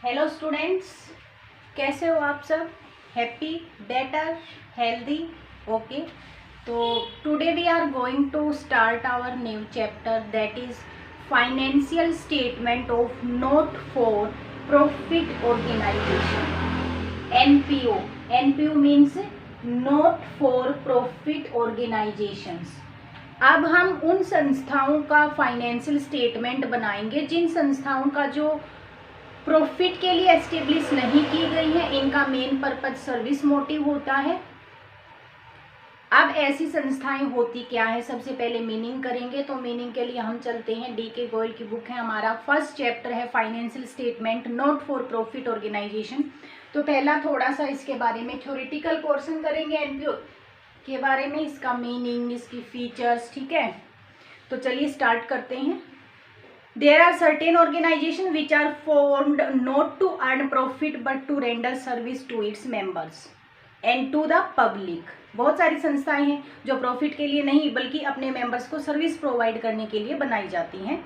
Hello students, कैसे हो आप सब? Happy, better, healthy? ओके, तो today we are going to start our new chapter, that is financial statement of not for profit organisation, NPO. NPO means not for profit organisations. अब हम उन संस्थाओं का फाइनेंशियल स्टेटमेंट बनाएंगे जिन संस्थाओं का जो प्रॉफिट के लिए एस्टेब्लिश नहीं की गई है, इनका मेन पर्पज सर्विस मोटिव होता है। अब ऐसी संस्थाएं होती क्या है, सबसे पहले मीनिंग करेंगे। तो मीनिंग के लिए हम चलते हैं, डी.के. गोयल की बुक है, हमारा फर्स्ट चैप्टर है financial statement not for profit organisation. तो पहला थोड़ा सा इसके बारे में थ्योरेटिकल पोर्शन करेंगे, एनपीओ के बारे में, इसका मीनिंग, इसकी फीचर्स। ठीक है, तो चलिए स्टार्ट करते हैं। There are certain organizations which are formed not to earn profit but to render service to its members and to the public. बहुत सारी संस्थाएं हैं जो प्रॉफिट के लिए नहीं बल्कि अपने मेंबर्स को सर्विस प्रोवाइड करने के लिए बनाई जाती हैं।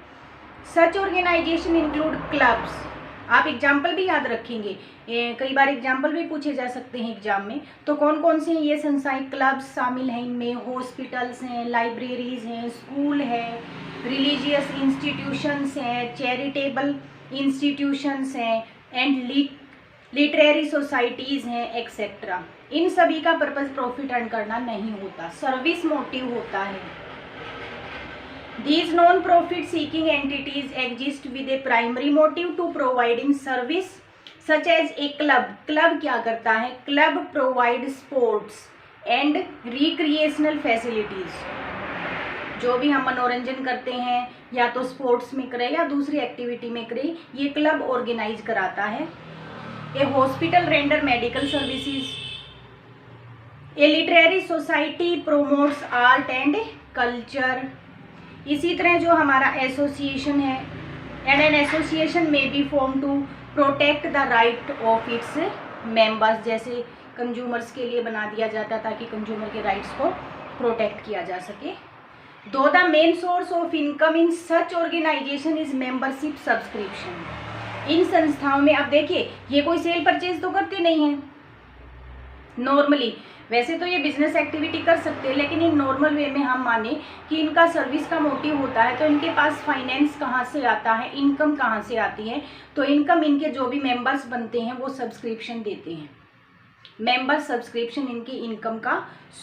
Such organization include clubs. आप एग्जाम्पल भी याद रखेंगे, कई बार एग्जाम्पल भी पूछे जा सकते हैं एग्जाम में। तो कौन कौन से हैं ये संस्थाएं? क्लब्स शामिल हैं इनमें, हॉस्पिटल्स हैं, लाइब्रेरीज हैं, स्कूल है, रिलीजियस इंस्टीट्यूशंस हैं, चैरिटेबल इंस्टीट्यूशंस हैं, एंड लिटरेरी सोसाइटीज़ हैं, एक्सेट्रा। इन सभी का पर्पज़ प्रॉफिट अर्न करना नहीं होता, सर्विस मोटिव होता है। These non-profit seeking entities exist with a primary motive to providing service such as a club. Club क्या करता है? Club provide sports and recreational facilities. जो भी हम मनोरंजन करते हैं, या तो स्पोर्ट्स में करें या दूसरी एक्टिविटी में करें, ये क्लब ऑर्गेनाइज कराता है। A hospital render medical services. A literary society promotes art and culture. इसी तरह जो हमारा एसोसिएशन है, एंड एन एसोसिएशन में be form to protect the right of its members. जैसे कंज्यूमर्स के लिए बना दिया जाता है ताकि कंज्यूमर के राइट्स को प्रोटेक्ट किया जा सके। दो the main source of income in such organisation is membership subscription. इन संस्थाओं में, अब देखिए, ये कोई सेल परचेज तो करते नहीं है नॉर्मली, वैसे तो ये बिजनेस एक्टिविटी कर सकते हैं, लेकिन इन नॉर्मल वे में हम माने कि इनका सर्विस का मोटिव होता है, तो इनके पास फाइनेंस कहाँ से आता है, इनकम कहाँ से आती है? तो इनकम इनके जो भी मेंबर्स बनते हैं वो सब्सक्रिप्शन देते हैं। मेंबर सब्सक्रिप्शन इनकी इनकम का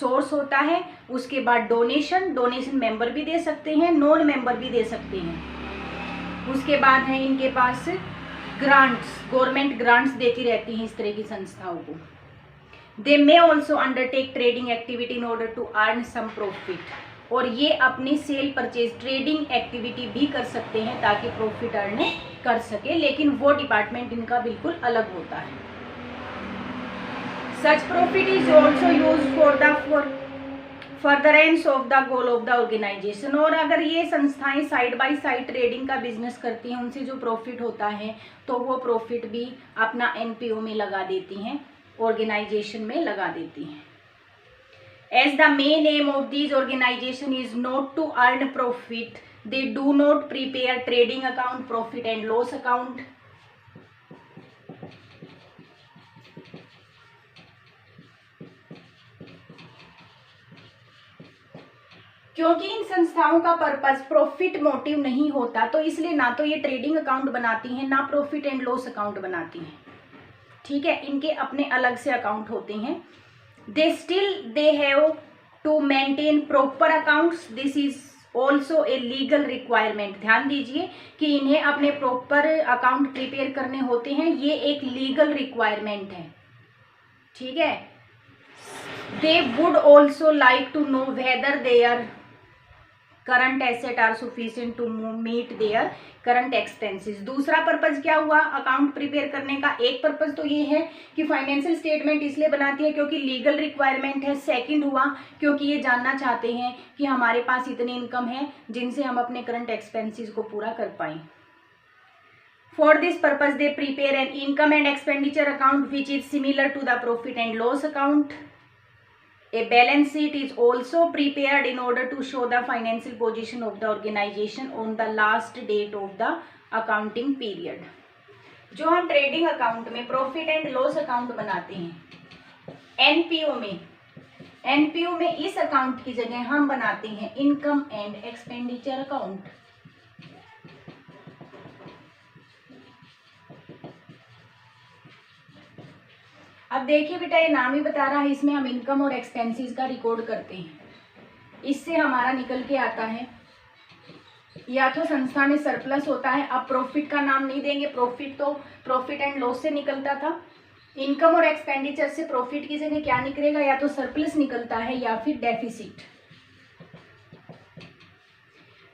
सोर्स होता है। उसके बाद डोनेशन मेंबर भी दे सकते हैं, नॉन मेंबर भी दे सकते हैं। उसके बाद है इनके पास ग्रांट्स, गवर्नमेंट ग्रांट्स देती रहती हैं इस तरह की संस्थाओं को। They may also undertake trading activity in order to earn some profit. और ये अपनी सेल परचेज ट्रेडिंग एक्टिविटी भी कर सकते हैं ताकि प्रॉफिट अर्न कर सके, लेकिन वो डिपार्टमेंट इनका बिल्कुल अलग होता है। Such profit is also used for the furtherance of the goal of the organization. और अगर ये संस्थाएं साइड बाय साइड ट्रेडिंग का बिजनेस करती हैं, उनसे जो प्रॉफिट होता है तो वो प्रॉफिट भी अपना एनपीओ में लगा देती हैं, ऑर्गेनाइजेशन में लगा देती हैं। As the main aim of these organization is not to earn profit, they do not prepare trading account, profit and loss account. क्योंकि इन संस्थाओं का पर्पस प्रॉफिट मोटिव नहीं होता, तो इसलिए ना तो ये ट्रेडिंग अकाउंट बनाती हैं, ना प्रॉफिट एंड लॉस अकाउंट बनाती हैं। ठीक है, इनके अपने अलग से अकाउंट होते हैं। They have to maintain proper accounts, this is also a legal requirement. ध्यान दीजिए कि इन्हें अपने प्रॉपर अकाउंट प्रिपेयर करने होते हैं, ये एक लीगल रिक्वायरमेंट है। ठीक है, they would also like to know whether their current asset are sufficient to meet their current expenses. दूसरा पर्पज क्या हुआ अकाउंट प्रिपेयर करने का? एक पर्पज तो ये है कि फाइनेंशियल स्टेटमेंट इसलिए बनाती है क्योंकि लीगल रिक्वायरमेंट है। सेकंड हुआ क्योंकि ये जानना चाहते हैं कि हमारे पास इतनी इनकम है जिनसे हम अपने करंट एक्सपेंसेस को पूरा कर पाएं। For this purpose they prepare an income and expenditure account which is similar to the profit and loss account. A balance sheet is also prepared in order to show the financial position of the organization on the last date of the accounting period. जो हम trading account में profit and loss account बनाते हैं NPO में इस account की जगह हम बनाते हैं इनकम एंड एक्सपेंडिचर अकाउंट। अब देखिए बेटा, ये नाम ही बता रहा है, इसमें हम इनकम और एक्सपेंसेस का रिकॉर्ड करते हैं। इससे हमारा निकल के आता है या तो संस्था में सरप्लस होता है। अब प्रॉफिट का नाम नहीं देंगे, प्रॉफिट तो प्रॉफिट एंड लॉस से निकलता था। इनकम और एक्सपेंडिचर से प्रॉफिट की जगह क्या निकलेगा, या तो सरप्लस निकलता है या फिर डेफिसिट।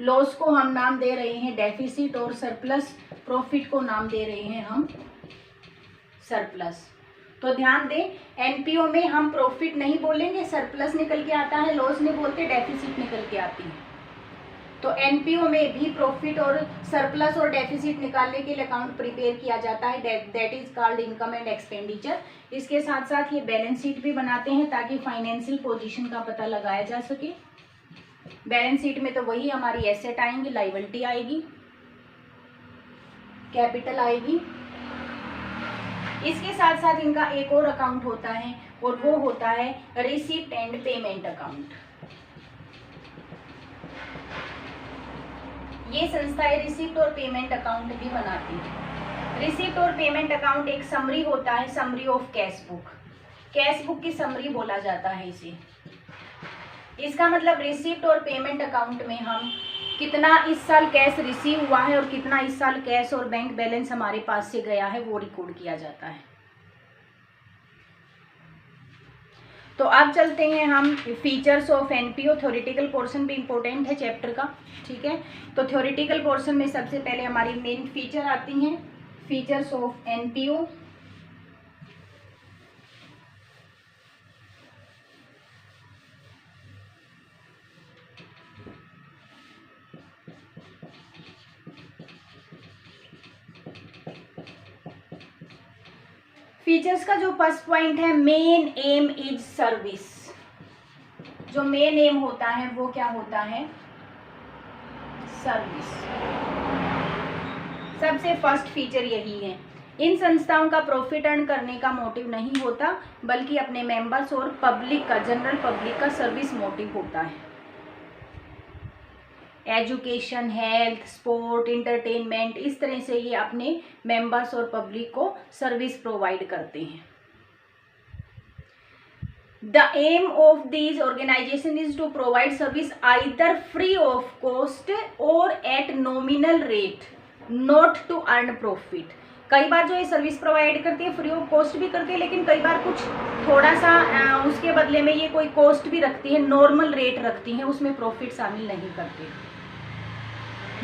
लॉस को हम नाम दे रहे हैं डेफिसिट और सरप्लस प्रॉफिट को नाम दे रहे हैं हम सरप्लस। तो ध्यान दें, एनपीओ में हम प्रॉफिट नहीं बोलेंगे, सरप्लस निकल के आता है, लॉस नहीं बोलते, डेफिसिट निकल के आती है। तो एनपीओ में भी प्रॉफिट और सरप्लस और डेफिसिट निकालने के लिए अकाउंट प्रिपेयर किया जाता है, that is called income and expenditure. इसके साथ साथ ये बैलेंस शीट भी बनाते हैं ताकि फाइनेंशियल पोजीशन का पता लगाया जा सके। बैलेंस शीट में तो वही हमारी एसेट आएंगी, लायबिलिटी आएगी, कैपिटल आएगी। इसके साथ साथ इनका एक और अकाउंट होता है और वो होता है रिसीप्ट एंड पेमेंट अकाउंट। ये संस्थाएं रिसीप्ट और पेमेंट अकाउंट भी बनाती है। रिसीप्ट और पेमेंट अकाउंट एक समरी होता है, summary of cash book. Cash book की समरी बोला जाता है इसे। इसका मतलब रिसीप्ट और पेमेंट अकाउंट में हम कितना इस साल कैश रिसीव हुआ है और कितना इस साल कैश और बैंक बैलेंस हमारे पास से गया है वो रिकॉर्ड किया जाता है। तो अब चलते हैं हम features of NPO. Theoretical portion भी इंपॉर्टेंट है चैप्टर का, ठीक है। तो थ्योरेटिकल पोर्शन में सबसे पहले हमारी मेन फीचर आती हैं, फीचर्स ऑफ एनपीओ। फीचर्स का जो फर्स्ट पॉइंट है, मेन एम इज सर्विस। जो मेन एम होता है वो क्या होता है, सर्विस। सबसे फर्स्ट फीचर यही है। इन संस्थाओं का प्रॉफिट अर्न करने का मोटिव नहीं होता बल्कि अपने मेंबर्स और पब्लिक का, जनरल पब्लिक का सर्विस मोटिव होता है। एजुकेशन, हेल्थ, स्पोर्ट, इंटरटेनमेंट, इस तरह से ये अपने मेंबर्स और पब्लिक को सर्विस प्रोवाइड करते हैं। The aim of these organization is to provide service either free of cost or at nominal rate, not to earn profit. कई बार जो ये सर्विस प्रोवाइड करती है फ्री ऑफ कॉस्ट भी करती है, लेकिन कई बार कुछ थोड़ा सा उसके बदले में ये कोई कॉस्ट भी रखती है, नॉर्मल रेट रखती है, उसमें प्रॉफिट शामिल नहीं करती।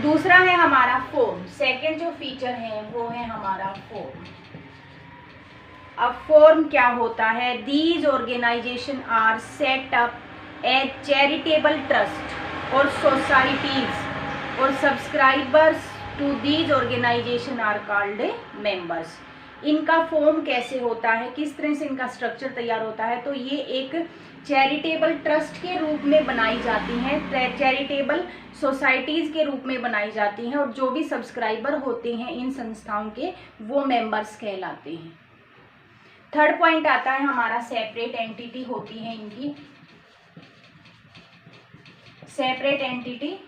दूसरा है हमारा फॉर्म। सेकंड जो फीचर है वो है हमारा फॉर्म। अब फॉर्म क्या होता है, these organisation are set up as charitable trust और सोसाइटीज और subscribers to these organisation are called members. इनका फॉर्म कैसे होता है, किस तरह से इनका स्ट्रक्चर तैयार होता है, तो ये एक चैरिटेबल ट्रस्ट के रूप में बनाई जाती हैं, चैरिटेबल सोसाइटीज़ के रूप में बनाई जाती हैं, और जो भी सब्सक्राइबर होते हैं इन संस्थाओं के वो मेंबर्स कहलाते हैं। थर्ड पॉइंट आता है हमारा सेपरेट एंटिटी होती है इनकी, separate entity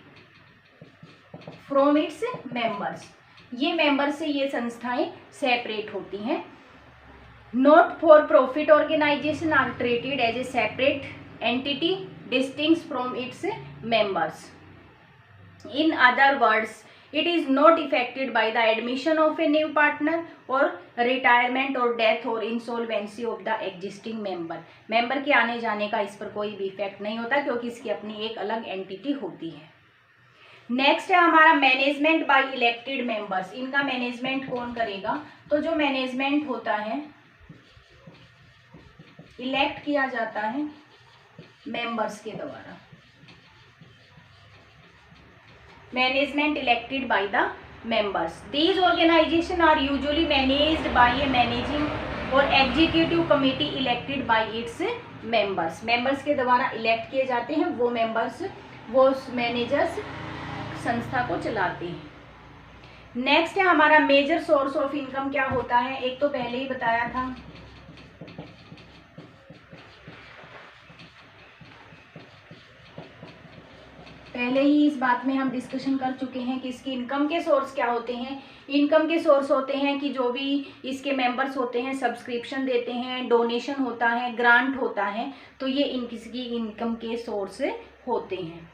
from its members. ये मेंबर से ये संस्थाएं सेपरेट होती हैं। Not for profit organisation are treated as a separate entity distinct from its members. In other words, it is not affected by the admission of a new partner or retirement or death or insolvency of the existing member. Member के आने जाने का इस पर कोई भी effect नहीं होता क्योंकि इसकी अपनी एक अलग एंटिटी होती है। नेक्स्ट है हमारा मैनेजमेंट बाय इलेक्टेड मेंबर्स। इनका मैनेजमेंट कौन करेगा, तो जो मैनेजमेंट होता है इलेक्ट किया जाता है मेंबर्स के द्वारा। Management elected by the members. These organizations are usually managed by a managing or executive committee elected by its members. Members के द्वारा elect किए जाते हैं वो members, वो managers संस्था को चलाते हैं। नेक्स्ट है हमारा मेजर सोर्स ऑफ इनकम क्या होता है, एक तो पहले ही बताया था, पहले ही इस बात में हम डिस्कशन कर चुके हैं कि इसकी इनकम के सोर्स क्या होते हैं। इनकम के सोर्स होते हैं कि जो भी इसके मेंबर्स होते हैं सब्सक्रिप्शन देते हैं, डोनेशन होता है, ग्रांट होता है, तो ये इसकी इनकम के सोर्स होते हैं।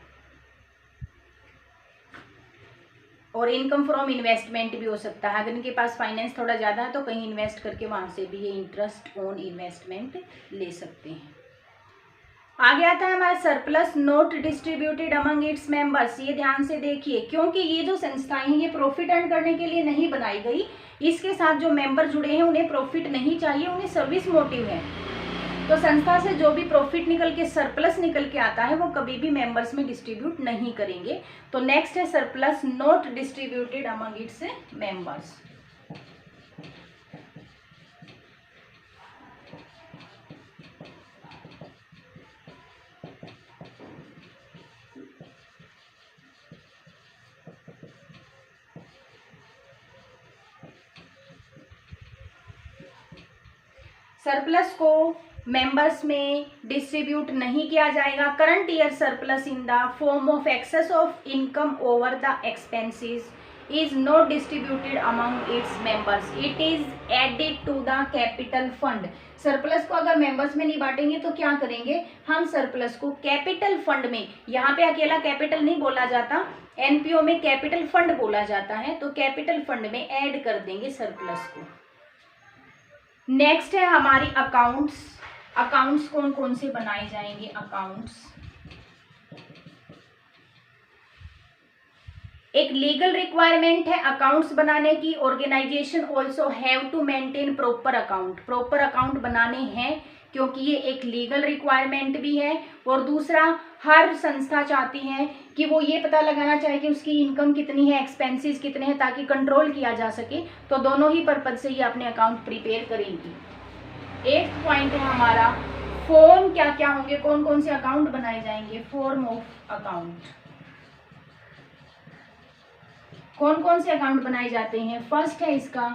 और इनकम फ्रॉम इन्वेस्टमेंट भी हो सकता है, अगर इनके पास फाइनेंस थोड़ा ज़्यादा है तो कहीं इन्वेस्ट करके वहाँ से भी ये इंटरेस्ट ऑन इन्वेस्टमेंट ले सकते हैं। आगे आता है हमारा surplus not distributed among its members. ये ध्यान से देखिए, क्योंकि ये जो संस्थाएं हैं ये प्रॉफिट अर्न करने के लिए नहीं बनाई गई, इसके साथ जो मेंबर जुड़े हैं उन्हें प्रॉफिट नहीं चाहिए, उन्हें सर्विस मोटिव है। तो संस्था से जो भी प्रॉफिट निकल के सरप्लस निकल के आता है वो कभी भी मेंबर्स में डिस्ट्रीब्यूट नहीं करेंगे। तो नेक्स्ट है surplus not distributed among its members. Surplus को मेंबर्स में डिस्ट्रीब्यूट नहीं किया जाएगा। Current year surplus in the form of excess of income over the expenses is not distributed among its members, it is added to the capital fund. Surplus को अगर members में नहीं बांटेंगे तो क्या करेंगे, हम सरप्लस को कैपिटल फंड में, यहाँ पे अकेला कैपिटल नहीं बोला जाता, एनपीओ में कैपिटल फंड बोला जाता है, तो कैपिटल फंड में ऐड कर देंगे सरप्लस को। नेक्स्ट है हमारी अकाउंट्स। अकाउंट्स कौन कौन से बनाए जाएंगे, अकाउंट्स एक लीगल रिक्वायरमेंट है अकाउंट्स बनाने की। Organisation also have to maintain proper account, proper account बनाने हैं क्योंकि ये एक लीगल रिक्वायरमेंट भी है। और दूसरा, हर संस्था चाहती है कि वो ये पता लगाना चाहे कि उसकी इनकम कितनी है, एक्सपेंसेस कितने हैं, ताकि कंट्रोल किया जा सके। तो दोनों ही पर्पज से ये अपने अकाउंट प्रिपेयर करेंगी। एक पॉइंट है हमारा फॉर्म क्या क्या होंगे, कौन कौन से अकाउंट बनाए जाएंगे, फॉर्म ऑफ अकाउंट कौन कौन से अकाउंट बनाए जाते हैं। फर्स्ट है इसका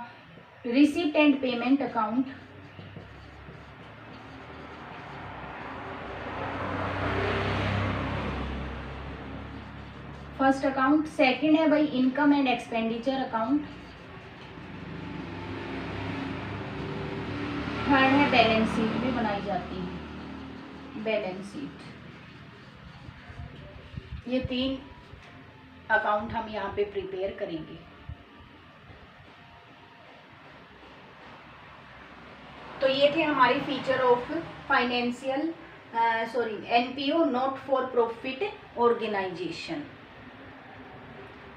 receipt and payment account, first account. Second है भाई income and expenditure account. Third है बैलेंस शीट भी बनाई जाती है, बैलेंस शीट। ये 3 अकाउंट हम यहाँ पे प्रिपेयर करेंगे। तो ये थे हमारे feature of financial NPO not for profit organisation.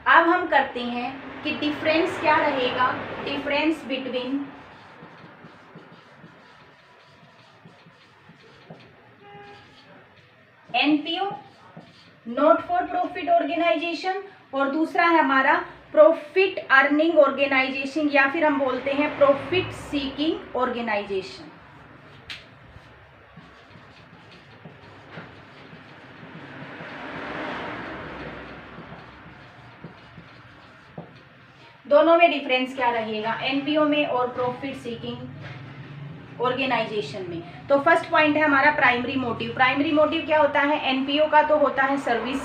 अब हम करते हैं कि डिफरेंस क्या रहेगा, difference between NPO not for profit organisation और दूसरा है हमारा प्रॉफिट अर्निंग ऑर्गेनाइजेशन, या फिर हम बोलते हैं प्रॉफिट सीकिंग ऑर्गेनाइजेशन। दोनों में डिफरेंस क्या रहेगा, एनपीओ में और प्रॉफिट सीकिंग ऑर्गेनाइजेशन में। तो फर्स्ट पॉइंट है हमारा प्राइमरी मोटिव। प्राइमरी मोटिव क्या होता है, एनपीओ का तो होता है सर्विस,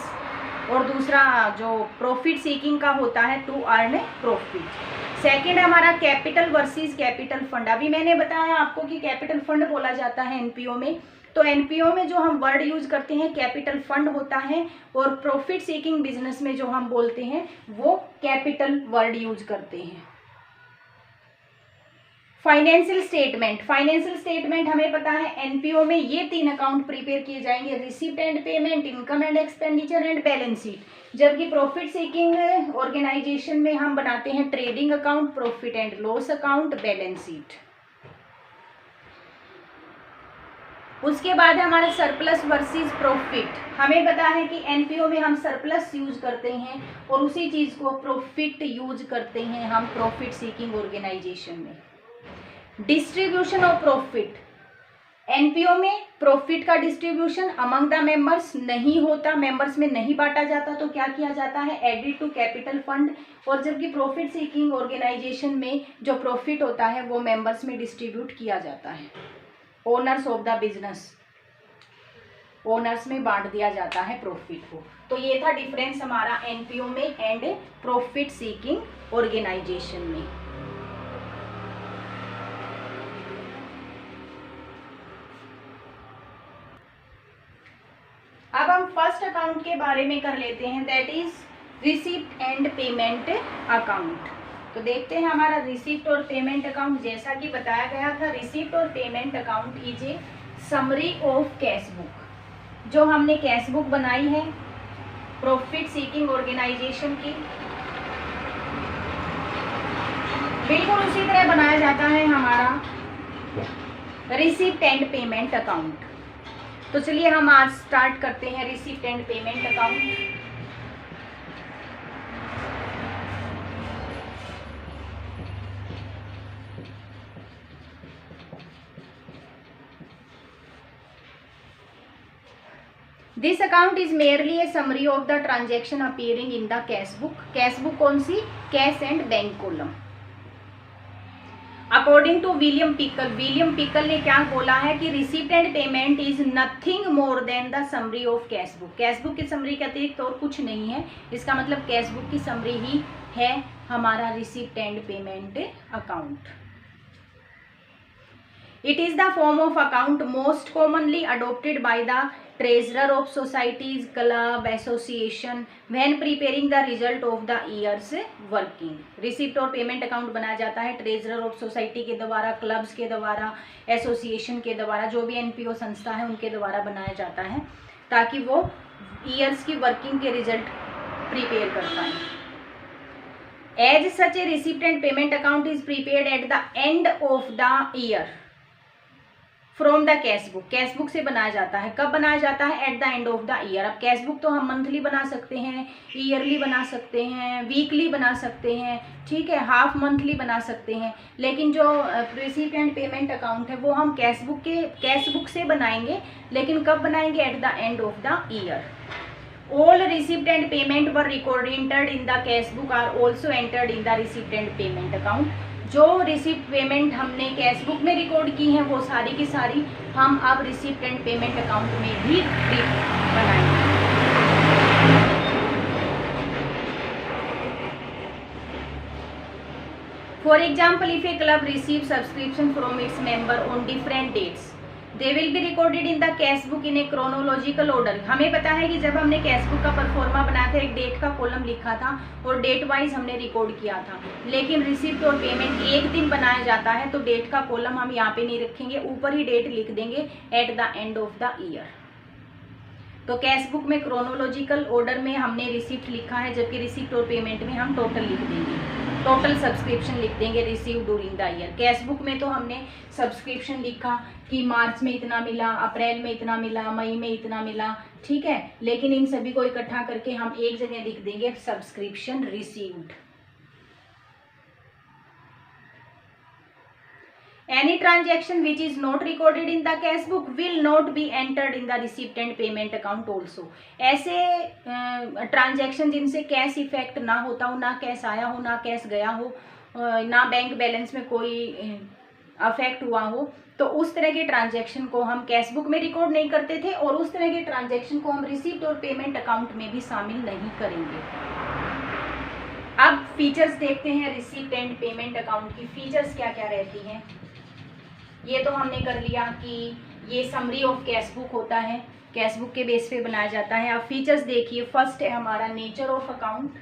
और दूसरा जो प्रॉफिट सीकिंग का होता है टू अर्न प्रॉफिट। सेकंड हमारा कैपिटल वर्सेस कैपिटल फंड। अभी मैंने बताया आपको कि कैपिटल फंड बोला जाता है एनपीओ में, तो एनपीओ में जो हम वर्ड यूज करते हैं कैपिटल फंड होता है, और प्रॉफिट सीकिंग बिजनेस में जो हम बोलते हैं वो कैपिटल वर्ड यूज करते हैं। फाइनेंशियल स्टेटमेंट, फाइनेंशियल स्टेटमेंट हमें पता है एनपीओ में ये 3 अकाउंट प्रिपेयर किए जाएंगे, receipt and payment, income and expenditure and balance sheet. जबकि प्रॉफिट सीकिंग ऑर्गेनाइजेशन में हम बनाते हैं trading account, profit and loss account, balance sheet. उसके बाद है हमारा सरप्लस वर्सेस प्रॉफिट। हमें पता है कि एनपीओ में हम सरप्लस यूज करते हैं और उसी चीज को प्रॉफिट यूज करते हैं हम प्रॉफिट सीकिंग ऑर्गेनाइजेशन में। डिस्ट्रीब्यूशन ऑफ प्रॉफिट, एनपीओ में प्रॉफिट का डिस्ट्रीब्यूशन अमंग द मेंबर्स नहीं होता, मेंबर्स में नहीं बांटा जाता, तो क्या किया जाता है, एडिड टू कैपिटल फंड। और जबकि प्रॉफिट सीकिंग ऑर्गेनाइजेशन में जो प्रॉफिट होता है वो मेंबर्स में डिस्ट्रीब्यूट किया जाता है, owners of the business, owners में बांट दिया जाता है प्रॉफिट को। तो ये था डिफरेंस हमारा एनपीओ में एंड प्रॉफिट सीकिंग ऑर्गेनाइजेशन में। अब हम फर्स्ट अकाउंट के बारे में कर लेते हैं, that is receipt and payment account. तो देखते हैं हमारा रिसिप्ट और पेमेंट अकाउंट। जैसा कि बताया गया था, रिसिप्ट और payment account is a summary of cash book. जो हमने कैश बुक बनाई है प्रॉफिट सीकिंग ऑर्गेनाइजेशन की, बिल्कुल उसी तरह बनाया जाता है हमारा रिसिप्ट एंड पेमेंट अकाउंट। तो चलिए हम आज स्टार्ट करते हैं receipt and payment account. This account is merely a summary of the transaction appearing in the cash book. Cash book कौन सी, cash and bank column. According to William Pickle, William Pickle ने क्या बोला है कि receipt and payment is nothing more than the summary of cash book. Cash book की समरी के अतिरिक्त और कुछ नहीं है, इसका मतलब कैश बुक की समरी ही है हमारा receipt and payment account. It is the form of account most commonly adopted by the treasurer of societies, club, association when preparing the result of the year's working। Receipt और payment account बनाया जाता है treasurer of society के द्वारा, clubs के द्वारा, association के द्वारा, जो भी एनपीओ संस्था है उनके द्वारा बनाया जाता है, ताकि वो ईयर्स की वर्किंग के रिजल्ट प्रिपेयर कर पाए। As such a receipt and payment account is prepared at the end of the year from the cash book. Cash book से बनाया जाता है, कब बनाया जाता है, at the end of the year. अब कैश बुक तो हम मंथली बना सकते हैं, ईयरली बना सकते हैं, वीकली बना सकते हैं, ठीक है, हाफ मंथली बना सकते हैं, लेकिन जो रिसिप्ट एंड पेमेंट अकाउंट है वो हम कैश बुक से बनाएंगे, लेकिन कब बनाएंगे, at the end of the year. All receipt and payment were recorded entered in the cash book are also entered in the receipt and payment account. जो receipt payment हमने कैश बुक में record की हैं वो सारी की सारी हम अब रिसिप्ट एंड पेमेंट अकाउंट में भी बनाएंगे। For example, if a club receive subscription from its member on different dates, they will be recorded in the cash book in a chronological order. हमें पता है कि जब हमने कैश बुक का परफॉर्मा बनाया था, एक डेट का कॉलम लिखा था और डेट वाइज हमने रिकॉर्ड किया था, लेकिन रिसिप्ट और पेमेंट एक दिन बनाया जाता है, तो डेट का कॉलम हम यहाँ पे नहीं रखेंगे, ऊपर ही डेट लिख देंगे, eight the end of the year. तो कैश बुक में क्रोनोलॉजिकल ऑर्डर में हमने रिसिप्ट लिखा है, जबकि रिसिप्ट और पेमेंट में हम टोटल लिख देंगे, टोटल सब्सक्रिप्शन लिख देंगे receive during the year. Cash book में तो हमने सब्सक्रिप्शन लिखा कि मार्च में इतना मिला, अप्रैल में इतना मिला, मई में इतना मिला, ठीक है, लेकिन इन सभी को इकट्ठा करके हम एक जगह लिख देंगे subscription received. Any transaction which is not recorded in the cash book will not be entered in the receipt and payment account also। ऐसे ट्रांजैक्शन जिनसे कैश इफेक्ट ना होता हो, ना कैश आया हो, ना कैश गया हो, ना बैंक बैलेंस में कोई अफेक्ट हुआ हो, तो उस तरह के ट्रांजैक्शन को हम कैश बुक में रिकॉर्ड नहीं करते थे, और उस तरह के ट्रांजैक्शन को हम रिसीप्ट और पेमेंट अकाउंट में भी शामिल नहीं करेंगे। अब फीचर्स देखते हैं रिसीप्ट एंड पेमेंट अकाउंट की। फीचर्स क्या क्या रहती हैं, ये तो हमने कर लिया कि ये समरी ऑफ कैश बुक होता है, कैश बुक के बेस पे बनाया जाता है। अब फीचर्स देखिए, फर्स्ट है हमारा nature of account.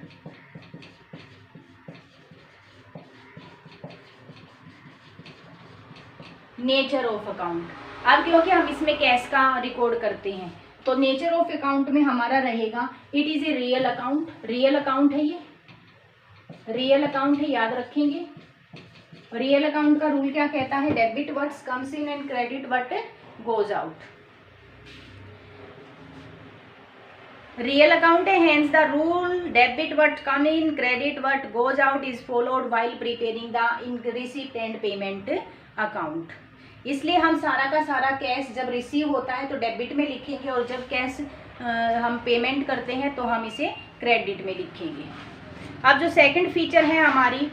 Nature of account, अब क्योंकि हम इसमें कैश का रिकॉर्ड करते हैं, तो नेचर ऑफ अकाउंट में हमारा रहेगा it is a real account. Real account है, ये रियल अकाउंट है, याद रखेंगे। रियल अकाउंट का रूल क्या कहता है, debit what comes in and credit what goes out. Real account है, hence the rule debit what come in credit what goes out is followed while preparing the receipt and payment account. इसलिए हम सारा का सारा cash जब receive होता है तो डेबिट में लिखेंगे, और जब कैश हम पेमेंट करते हैं तो हम इसे क्रेडिट में लिखेंगे। अब जो सेकंड फीचर है हमारी,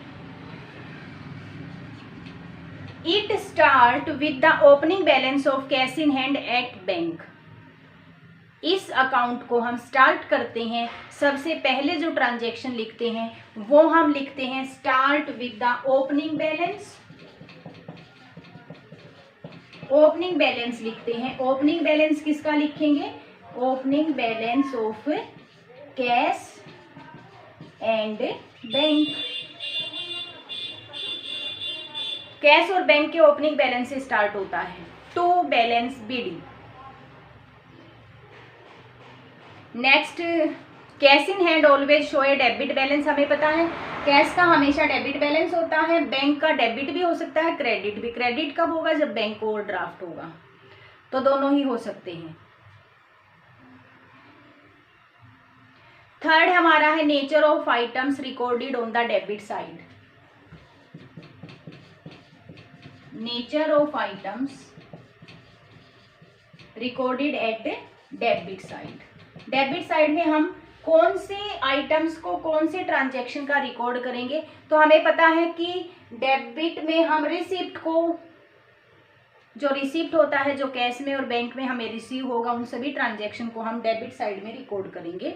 it start with the opening balance of cash in hand at bank. इस अकाउंट को हम स्टार्ट करते हैं, सबसे पहले जो ट्रांजैक्शन लिखते हैं वो हम लिखते हैं start with the opening balance. Opening balance लिखते हैं। ओपनिंग बैलेंस किसका लिखेंगे? Opening balance of cash and bank. Cash और बैंक के ओपनिंग बैलेंस से स्टार्ट होता है। To balance BD. Next, cash in hand always show a debit balance. हमें पता है कैश का हमेशा डेबिट बैलेंस होता है, बैंक का डेबिट भी हो सकता है, क्रेडिट भी। क्रेडिट कब होगा? जब बैंक को ओवरड्राफ्ट होगा, तो दोनों ही हो सकते हैं। थर्ड हमारा है nature of items recorded on the debit side. Nature of items recorded at debit side. Debit side में हम कौन से आइटम्स को, कौन से ट्रांजैक्शन का रिकॉर्ड करेंगे? तो हमें पता है कि डेबिट में हम रिसिप्ट को, जो रिसिप्ट होता है जो कैश में और बैंक में हमें रिसीव होगा, उन सभी ट्रांजैक्शन को हम डेबिट साइड में रिकॉर्ड करेंगे।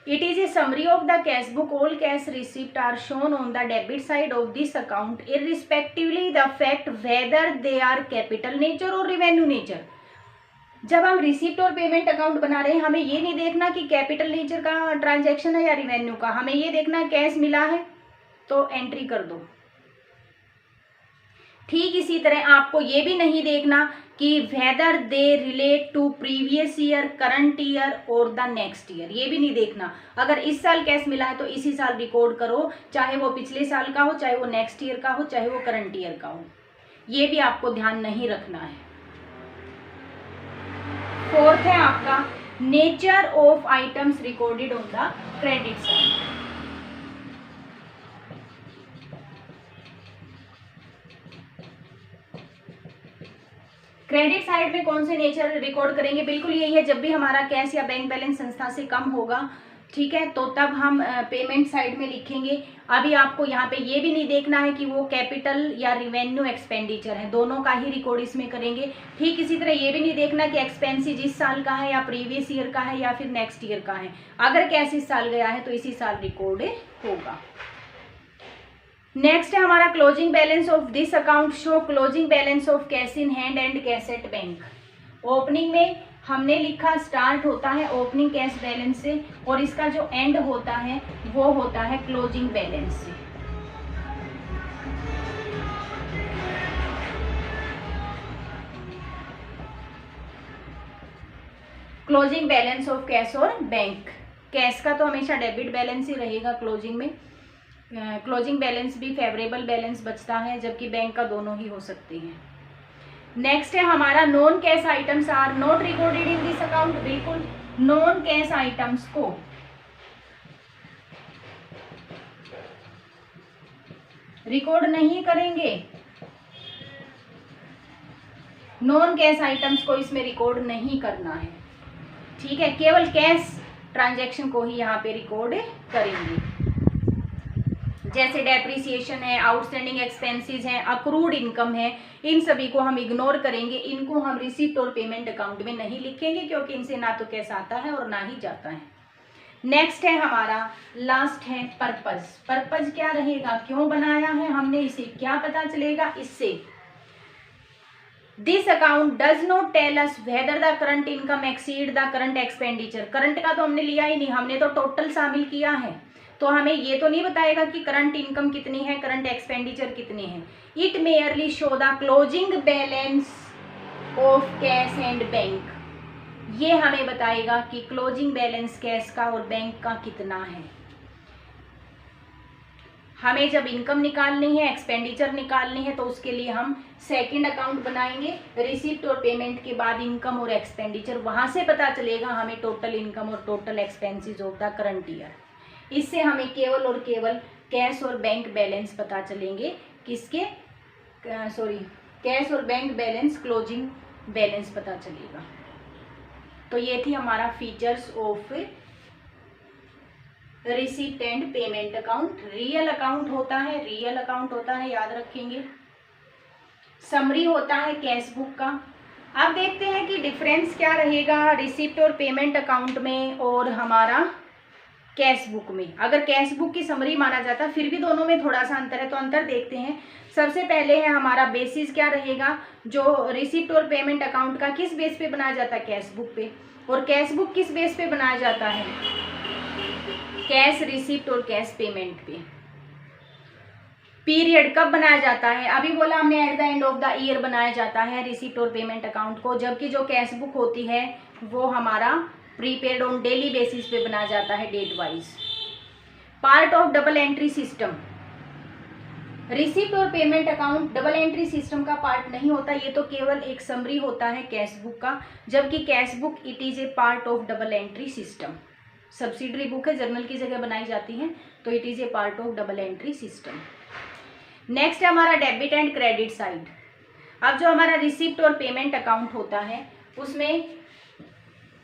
It is a summary of the cash book. All cash receipt are shown on the debit side of this account irrespectively the fact whether they are capital nature और revenue nature. जब हम receipt और payment account बना रहे हैं, हमें ये नहीं देखना कि कैपिटल नेचर का ट्रांजैक्शन है या रिवेन्यू का, हमें ये देखना कैश मिला है तो एंट्री कर दो। ठीक इसी तरह आपको ये भी नहीं देखना कि whether they relate to previous year, current year और द नेक्स्ट ईयर, ये भी नहीं देखना। अगर इस साल कैश मिला है तो इसी साल रिकॉर्ड करो, चाहे वो पिछले साल का हो, चाहे वो नेक्स्ट ईयर का हो, चाहे वो करंट ईयर का हो, ये भी आपको ध्यान नहीं रखना है। फोर्थ है आपका nature of items recorded on the credit side. Credit side में कौन से नेचर रिकॉर्ड करेंगे? बिल्कुल यही है, जब भी हमारा कैश या बैंक बैलेंस संस्था से कम होगा, ठीक है, तो तब हम पेमेंट साइड में लिखेंगे। अभी आपको यहाँ पे ये भी नहीं देखना है कि वो कैपिटल या रिवेन्यू एक्सपेंडिचर है, दोनों का ही रिकॉर्ड इसमें करेंगे। ठीक इसी तरह ये भी नहीं देखना कि एक्सपेंसिज इस साल का है या प्रीवियस ईयर का है या फिर नेक्स्ट ईयर का है। अगर कैश इस साल गया है तो इसी साल रिकॉर्ड होगा। नेक्स्ट है हमारा closing balance of this account show closing balance of cash in hand and cash at bank. Opening में हमने लिखा स्टार्ट होता है ओपनिंग कैश बैलेंस से, और इसका जो एंड होता है वो होता है क्लोजिंग बैलेंस से। क्लोजिंग बैलेंस ऑफ कैश और बैंक। कैश का तो हमेशा डेबिट बैलेंस ही रहेगा क्लोजिंग में, क्लोजिंग बैलेंस भी फेवरेबल बैलेंस बचता है, जबकि बैंक का दोनों ही हो सकते हैं। नेक्स्ट है हमारा non cash items are not recorded in this account. बिल्कुल नॉन कैश आइटम्स को रिकॉर्ड नहीं करेंगे, नॉन कैश आइटम्स को इसमें रिकॉर्ड नहीं करना है, ठीक है, केवल कैश ट्रांजैक्शन को ही यहाँ पे रिकॉर्ड करेंगे। जैसे डेप्रिसिएशन है, आउटस्टैंडिंग एक्सपेंसेस हैं, अक्रूड इनकम है, इन सभी को हम इग्नोर करेंगे। इनको हम रिसिप्ट और पेमेंट अकाउंट में नहीं लिखेंगे, क्योंकि इनसे ना तो कैश आता है और ना ही जाता है। नेक्स्ट है हमारा लास्ट है पर्पज। पर्पज क्या रहेगा, क्यों बनाया है हमने इसे, क्या पता चलेगा इससे। This account does not tell us whether the current income exceed the current expenditure. Current का तो हमने लिया ही नहीं, हमने तो टोटल शामिल किया है, तो हमें ये तो नहीं बताएगा कि करंट इनकम कितनी है, करंट एक्सपेंडिचर कितनी है। It merely show the closing balance of cash and bank. ये हमें बताएगा कि क्लोजिंग बैलेंस कैश का और बैंक का कितना है। हमें जब इनकम निकालनी है, एक्सपेंडिचर निकालनी है, तो उसके लिए हम सेकंड अकाउंट बनाएंगे। रिसिप्ट और पेमेंट के बाद इनकम और एक्सपेंडिचर, वहां से पता चलेगा हमें टोटल इनकम और total expenses of the current year. इससे हमें केवल और केवल कैश और बैंक बैलेंस पता चलेंगे, किसके, कैश और बैंक बैलेंस, क्लोजिंग बैलेंस पता चलेगा। तो ये थी हमारा features of receipt and payment account. Real account होता है, याद रखेंगे। समरी होता है कैश बुक का। अब देखते हैं कि डिफरेंस क्या रहेगा रिसिप्ट और पेमेंट अकाउंट में और हमारा कैश बुक में। अगर कैश बुक की समरी माना जाता है, फिर भी दोनों में थोड़ा सा अंतर है, तो अंतर देखते हैं। सबसे पहले है हमारा बेसिस क्या रहेगा, जो रिसिप्ट और पेमेंट अकाउंट का किस बेस पे बनाया जाता है, कैश बुक पे। और कैश बुक किस बेस पे बनाया जाता है, कैश रिसिप्ट और कैश पेमेंट पे। पीरियड कब बनाया जाता है, अभी बोला हमने eight the end of the year बनाया जाता है रिसिप्ट और पेमेंट अकाउंट को, जबकि जो कैश बुक होती है वो हमारा प्रीपेड ऑन डेली बेसिस पे बनाया जाता है, date wise. Part of double entry system, receipt और payment account double entry system का पार्ट नहीं होता, ये तो केवल एक समरी होता है कैश बुक का, जबकि cash book it is A part of double entry system. Subsidiary book है, जर्नल की जगह बनाई जाती है, तो it is A part of double entry system. Next है हमारा डेबिट एंड क्रेडिट साइड। अब जो हमारा रिसिप्ट और पेमेंट अकाउंट होता है, उसमें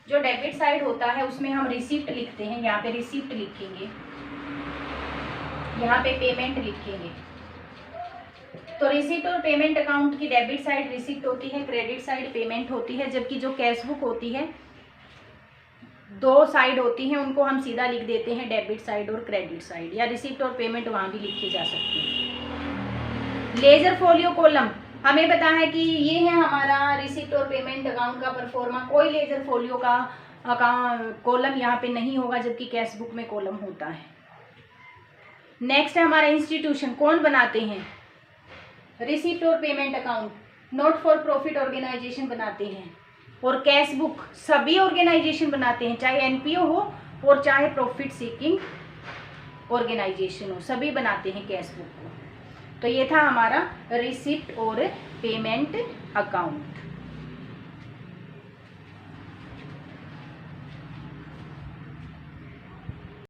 जो डेबिट साइड होता है उसमें हम रिसिप्ट लिखते हैं, यहाँ पे रिसिप्ट लिखेंगे, यहाँ पे पेमेंट लिखेंगे। तो रिसिप्ट और पेमेंट अकाउंट की डेबिट साइड रिसिप्ट होती है, क्रेडिट साइड पेमेंट होती है, जबकि जो कैश बुक होती है दो साइड होती हैं, उनको हम सीधा लिख देते हैं डेबिट साइड और क्रेडिट साइड, या रिसिप्ट और पेमेंट वहाँ भी लिखे जा सकते हैं। लेजर फोलियो कॉलम, हमें पता है कि ये है हमारा रिसिप्ट और पेमेंट अकाउंट का परफॉर्मा, कोई लेजर फोलियो का कॉलम यहाँ पे नहीं होगा, जबकि कैश बुक में कॉलम होता है। नेक्स्ट है हमारा इंस्टीट्यूशन, कौन बनाते हैं रिसिप्ट और payment account, not for profit organisation बनाते हैं, और कैश बुक सभी ऑर्गेनाइजेशन बनाते हैं, चाहे एनपीओ हो और चाहे प्रॉफिट सीकिंग ऑर्गेनाइजेशन हो, सभी बनाते हैं कैश बुक को। तो ये था हमारा रिसिप्ट और पेमेंट अकाउंट।